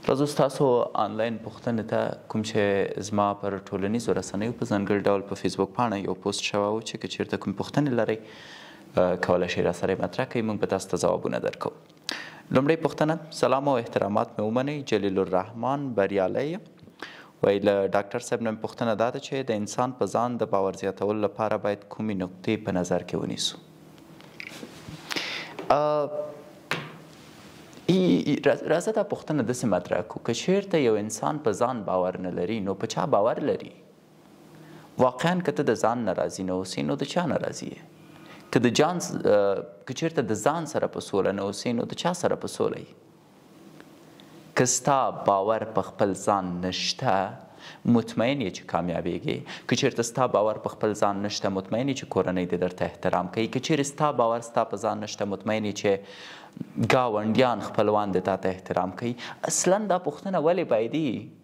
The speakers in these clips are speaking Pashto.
راځو ستاسو آنلاین پوښتنې ته کوم چې زما پر ټولنیزو رسنیو په ځانګړي ډول په فیسبوک پاڼه یو پوسټ شوی و چې که چېرته کوم پوښتنې لرئ کولی شئ راسره یې مطرح کړئ، موږ به تاسو ته ځوابونه درکوو. لومړۍ پوښتنه: سلام او احترامات مې ومنئ، جلیل الرحمن بریالی یم. وایي له ډاکټر صاحب نه مې پوښتنه دا ده چې د انسان په ځان د باور زیاتولو لپاره باید کومې نقطې په نظر کې ونیسو؟ راځه دا پوښتنه داسې مطرح کړو، که چېرته یو انسان په ځان باور نه لري نو په چا باور لري؟ واقعا که ته د ځان نه راضي نه اوسې نو د چا نه راضي یې؟ که چېرته د ځان سره په سوله نه اوسې نو د چا سره په سوله یې؟ که ستا باور په خپل ځان نشته مطمئن یې چې کامیابېږې. که چېرته ستا باور په خپل ځان نشته مطمئن یې چې کورنۍ دې درته احترام کوي. که چېرې ستا باور ستا په ځان نشته مطمئن یې چې ګاونډیان خپلوان دې تا ته احترام کوي. اصلا دا پوښتنه ولې باید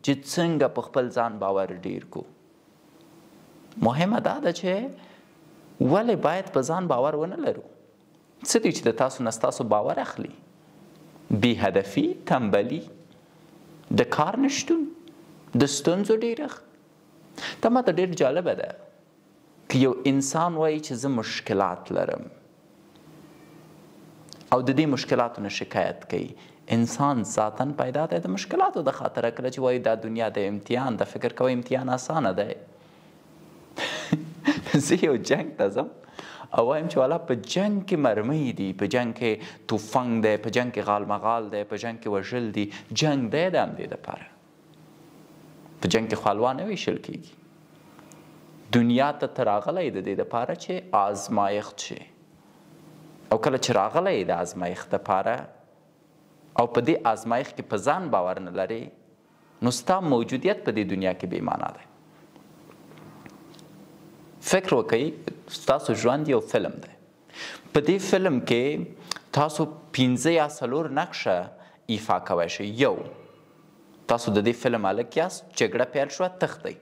چې څنګه په خپل ځان باور ډیر کو؟ مهمه دا ده چې ولې باید په ځان باور ونه لرو؟ څه دی چې د تاسو نه ستاسو باور اخلي؟ بې هدفي، تنبلي، د کار نشتون، د ستونزو ډیرښت. دا ماته ډېر جالبه ده که یو انسان وایي چې زه مشکلات لرم او د دې مشکلاتو نه شکایت کوي. انسان ذاتا پیدا دی د مشکلاتو د خاطره. کله چې وایي دا دنیا د امتحان ده، فکر کوئ امتحان اسانه دی. زه یو جنګ ته ځم او وایم چې والا په جنګ کې مرمۍ دي، په جنګ کې توفنګ دی، په جنګ کې غالمغال دی، په جنګ کې وژل دي. جنګ دی د همدې دپاره. په جنګ کې خوا نه ویشل کېږي. دنیا ته ته راغلی د دې دپاره چې آزمایښت شي، او کله چې راغلی د آزمایښت دپاره او په دې آزمایښت کې په ځان باور نه لرې نو ستا موجودیت په دې دنیا کې بې معنا دی. فکر وکړئ، ستاسو ژوند یو فلم دی. په دې فلم کې تاسو 5 یا 4 نقشه ایفا کوی شئ. یو، تاسو د دې فلم هلک یاست، جګړه پیل شوه، تښتئ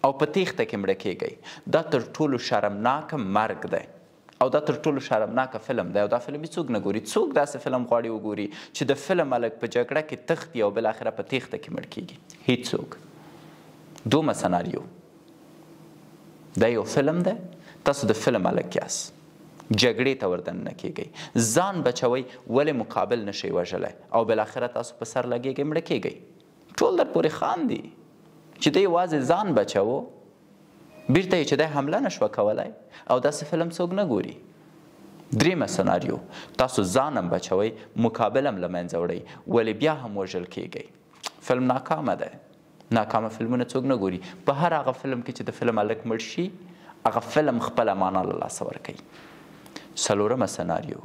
او په تیښته کې مړه کیږئ. دا تر ټولو شرمناکه مرګ دی او دا تر ټولو شرمناکه فلم دی او دا فلم هیڅوک نه ګوري. څوک داسې فلم غواړي وګوري چې د فلم هلک په جګړه کې تښتي او بالاخره په تیښته کې مړ کیږي؟ هیڅوک. دومره سناریو. دا یو فلم دی، تاسو د فلم هلک یاست، جګړې ته وردننه کیږئ، ځان بچوئ، ولې مقابل نشئ وژلی او بالاخره تاسو په سر لګیږئ، مړه کیږئ. ټول در پورې خاندي چې دی یوازې ځان بچوو، بیرته یې چې دی حمله نشوه کولی او داسې فلم څوک نه ګوري. دریمه سناریو، تاسو ځان هم بچوئ، مقابل هم له منځه وړئ، ولې بیا هم وژل کیږئ. فلم ناکامه دی. ناکامه فلمونه څوک نه ګوري. په هر هغه فلم کې چې د فلم هلک مړ شي هغه فلم خپله معنا له لاسه ورکوي. 4مه سناریو،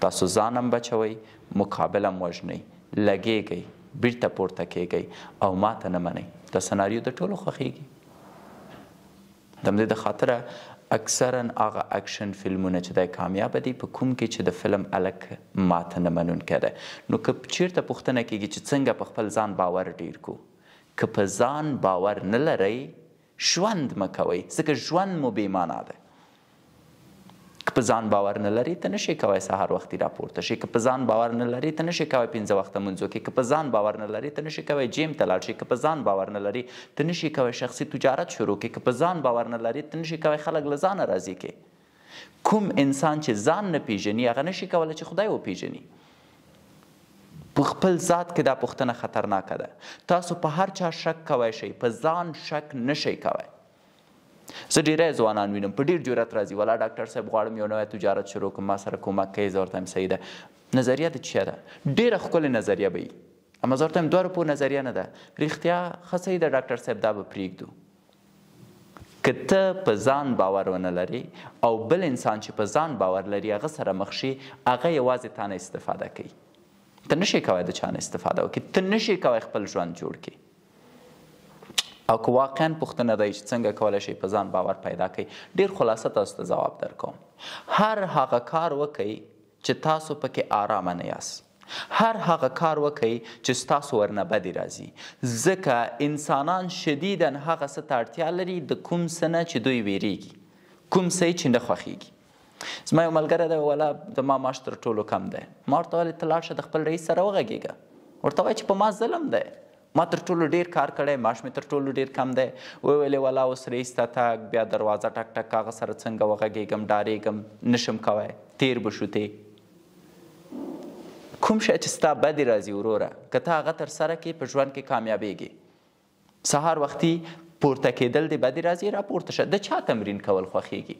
تاسو ځان هم بچوئ، مقابل هم وژنئ، لګیږئ، بیرته پورته کیږئ او ماته نه منئ. دا سناریو د ټولو خوښیږي. د همدې د خاطره اکثرا هغه اکشن فلمونه چې دی کامیابه دي په کوم کې چې د فلم هلک ماته نه منونکی دی. نو که چېرته پوښتنه کیږي چې څنګه په خپل ځان باور ډیر کو، که په ځان باور نه لرئ ژوند مه کوئ، ځکه ژوند مو بې معنا دی. که په ځان باور نه لرئ ته نشئ کوی سهار وختي راپورته شئ. که په ځان باور نه لرئ ته نشئ کوی 5 وخته لمونځ وکړئ. که په ځان باور نه لرئ ته نشئ کوی جیم ته لاړ شئ. که په ځان باور نه لرئ ته نشئ کوی شخصي تجارت شروع کړئ. که په ځان باور نه لرئ ته نشئ کوی خلک له ځانه راضي کړئ. کوم انسان چې ځان نه پیژني هغه نشي کولی چې خدای وپیژني. په خپل ذات کې دا پوښتنه خطرناکه ده. تاسو په هر چا شک کوی شئ، په ځان شک نشئ کوی. زه ډیری ځوانان وینم په ډېر جرأت راځي، والا ډاکټر صاحب غواړم یو نوی تجارت شروع کړم، ما سره کومک کوئ؟ زه ورته وایم صحیح ده. نظریه د چیا ده؟ ډېره ښکلې نظریه به وي، اما زه ورته وایم 2 روپو نظریه نه ده. رښتیا ښه صحیح ده ډاکټر صاحب، دا به پرېږدو. که ته په ځان باور ونه لرې او بل انسان چې په ځان باور لري هغه سره مخ شي، هغه یوازې تا نه استفاده کوي. ته نشئ کوی د چا نه استفاده وکړي، ته نشئ کوی خپل ژوند جوړ کړي. او که واقعا پوښتنه دی چې څنګه کولی شئ په ځان باور پیدا کړئ، ډېر خلاصه تاسو ته ځواب درکوم. هر هغه کار وکئ چې تاسو پکې آرامه نه یاست. هر هغه کار وکئ چې ستاسو ورنه بدې راځي، ځکه انسانان شدیدا هغه څه ته اړتیا لري د کوم څه نه چې دوی ویریږي، کوم څه چې نه خوښیږي. زما یو ملګری دی، والا د ما معاش تر ټولو کم دی. ما ورته ویل ته لاړ شه د خپل رئیس سره وغږېږه، ورته وایي چې په ما ظلم دی، ما تر ټولو ډیر کار کړی، معاش مې تر ټولو ډیر کم دی. وویلې والا اوس رئیس ته تګ، بیا دروازه ټک ټک هغه سره څنګه وغږېږم، ډارېږم، نشم کوی، تیر به شو تی. کوم شی چې ستا بدې راځي وروره، که ته هغه ترسره کړې په ژوند کې کامیابېږې. سهار وختي پورته کېدل د بدې راځي، راپورته شه. د چا تمرین کول خوښېږي؟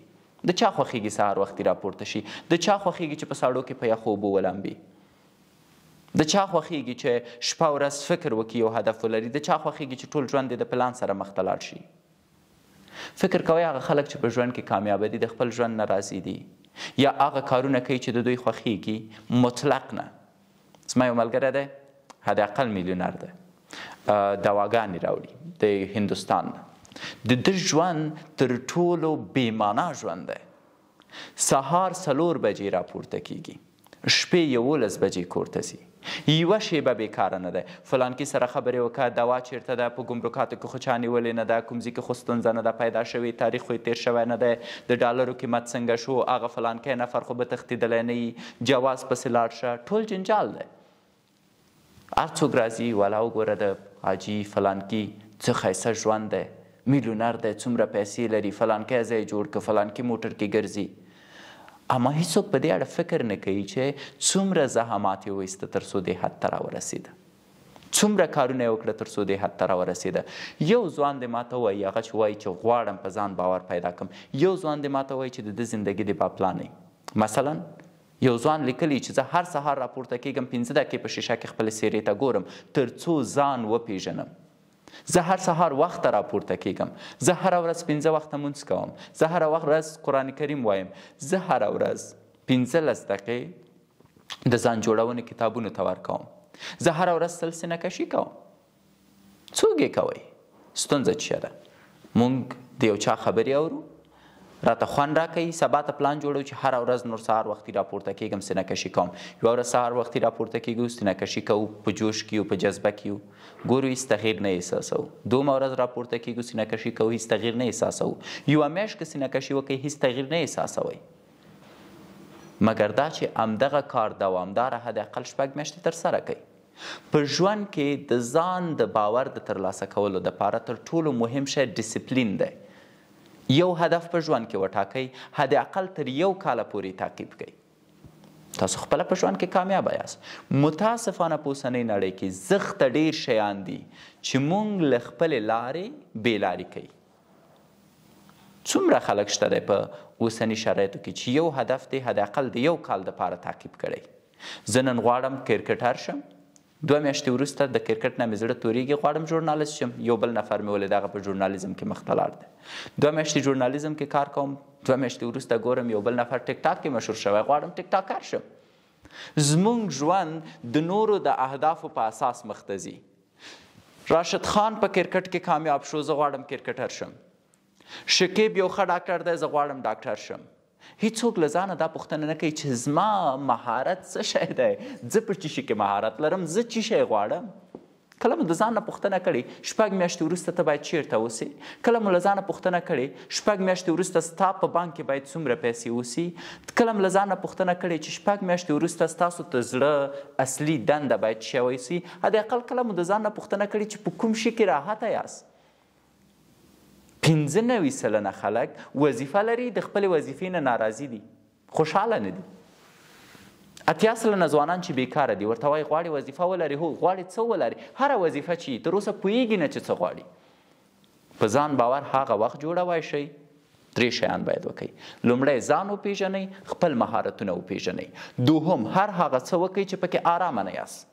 د چا خوښېږي سهار وختي راپورته شي؟ د چا خوښېږي چې په ساړو کې په یخو اوبو ولامبي؟ د چا خوښېږي چې شپه ورځ فکر وکړي، یو هدف ولري؟ د چا خوښېږي چې ټول ژوند یې د پلان سره مخ ته لاړ شي؟ فکر کوئ هغه خلک چې په ژوند کې کامیابه دي د خپل ژوند نه راضي دي، یا هغه کارونه کوي چې د دوی خوښېږي مطلق نه. زما یو ملګری دی، حداقل میلیونر دی، دواګانې راوړي د هندوستان نه. د ده ژوند تر ټولو بېمانا ژوند دی. سهار 4 بجې راپورته کېږي، شپې 11 بجې کور ته ځي، یوه شیبه بیکاره نه دی. فلانکي سره خبرې وکړه، دوا چیرته ده، په ګمرکاتو کې خو چا نیولې نه ده، کوم ځای کې خو ستونزه نه ده پیدا شوې، تاریخ خو یې تېر شوی نه دی، د ډالرو قیمت څنګه شو، هغه فلانکی نفر خو به تښتېدلی نه وي، جواز پسې لاړ شه، ټول جنجال دی. هر څوک راځي، والا وګوره د حاجي فلانکي څه ښایسته ژوند دی، میلیونر دی، څومره پیسې لري، فلانکی ځای جوړ که، فلانکي موټر کې ګرځي. اما هیڅوک په دې اړه فکر نه کوي چې څومره زحمات یې وایسته تر څو دې حد ته راورسېده، څومره کارونه یې وکړه تر څو دې حد ته راورسېده. یو ځوان دې ماته وایي هغه چې وایي چې غواړم په ځان باور پیدا کړم، یو ځوان دې ماته وایي چې د ده زندګي دې با پلانوي. مثلا یو ځوان لیکلی چې زه هر سهار راپورته کېږم، 5 دقیقې په شیشه کې خپلې څېرې ته ګورم تر څو ځان وپېژنم. زه هر سهار وخته راپورته کېږم، زه هره ورځ 5 وخته مونځ کوم، زه هره ورځ قرآن کریم وایم، زه هره ورځ 15 دقیقې د ځان جوړونې کتابونو ته ورکوم، زه هره ورځ 100 سینه کشي کوم. څوک یې کوئ؟ ستونزه څه ده؟ مونږ د یو چا خبرې اورو، راته خوند راکوي، سبا ته پلان جوړو چې هره ورځ نور سهار وختي راپورته کېږم، سینه کشي کوم. یوه ورځ سهار وختي راپورته کېږو، سینه کشي کوو، په جوش کې یو، په جذبه کې یو، ګورو هېڅ تغییر نه احساسوو. دومره ورځ راپورته کېږو، سینه کشي کوو، هېڅ تغییر نه احساسوو. یوه میاشت که سینه کشي وکړئ، هېڅ تغییر نه احساسوئ. مګر دا چې همدغه کار دوامداره حداقل 6 میاشتې ترسره کوئ. په ژوند کې د ځان د باور د ترلاسه کولو دپاره تر ټولو مهم شی ډیسپلین دی. یو هدف په ژوند کې وټاکئ، حداقل تر 1 کاله پورې تعقیب کړئ. تاسو خپله په ژوند کې کامیابه یاست. متاسفانه په اوسنۍ نړۍ کې زښته ډېر شیان دي چې موږ له خپلې لارې بېلارې کوي. څومره خلک شته دی په اوسني شرایطو کې چې یو هدف دی حداقل د 1 کال دپاره تعقیب کړی. زه نن غواړم کرکټر شم، 2 میاشتې وروسته د کرکټ نه مې زړه تورېږي، غواړم ژورنالست شم. یو بل نفر مې ولید هغه په ژورنالیزم کې مخ ته لاړ دی. 2 میاشتې ژورنالیزم کې کار کوم، 2 میاشتې وروسته ګورم یو بل نفر ټیک ټاک کې مشهور شوی، غواړم ټیک ټاکر شم. زموږ ژوند د نورو د اهدافو په اساس مخ ته ځي. راشد خان په کرکټ کې کامیاب شو، زه غواړم کرکټر شم. شکیب یو ښه ډاکټر دی، زه غواړم ډاکټر شم. هیڅوک له ځانه دا پوښتنه نه کوي چې زما مهارت څه شی دی، زه په څه شي کې مهارت لرم، زه څه شی غواړم. کله مو د ځان نه پوښتنه کړې 6 میاشتې وروسته ته باید چیرته اوسې؟ کله مو له ځانه پوښتنه کړې 6 میاشتې وروسته ستا په بانک کې باید څومره پیسې اوسي؟ کله مو له ځانه پوښتنه کړې چې 6 میاشتې وروسته ستاسو د زړه اصلي دنده باید څه وایسي؟ حداقل کله مو د ځان نه پوښتنه کړې چې په کوم شي کې راحته یاست؟ 95% خلک وظیفه لري، د خپلې وظیفې نه ناراضي دي، خوشحاله نه دي. 80% ځوانان چې بیکاره دي، ورته وایي غواړي وظیفه ولري؟ هو، غواړي څه ولري؟ هره وظیفه چې تر اوسه پوهېږي نه چې څه غواړي. په ځان باور هغه وخت جوړوای شئ 3 شیان باید وکړئ. لومړی ځان وپېژنئ، خپل مهارتونه وپېژنئ. دوهم هر هغه څه وکړئ چې پکې آرامه نه یاست.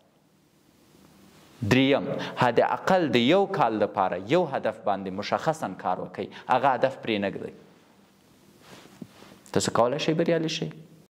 دریم حداقل د 1 کال لپاره یو هدف باندې مشخصا کار وکړئ، هغه هدف پرې نه ږدئ. تاسو کولی شئ بریالي شئ.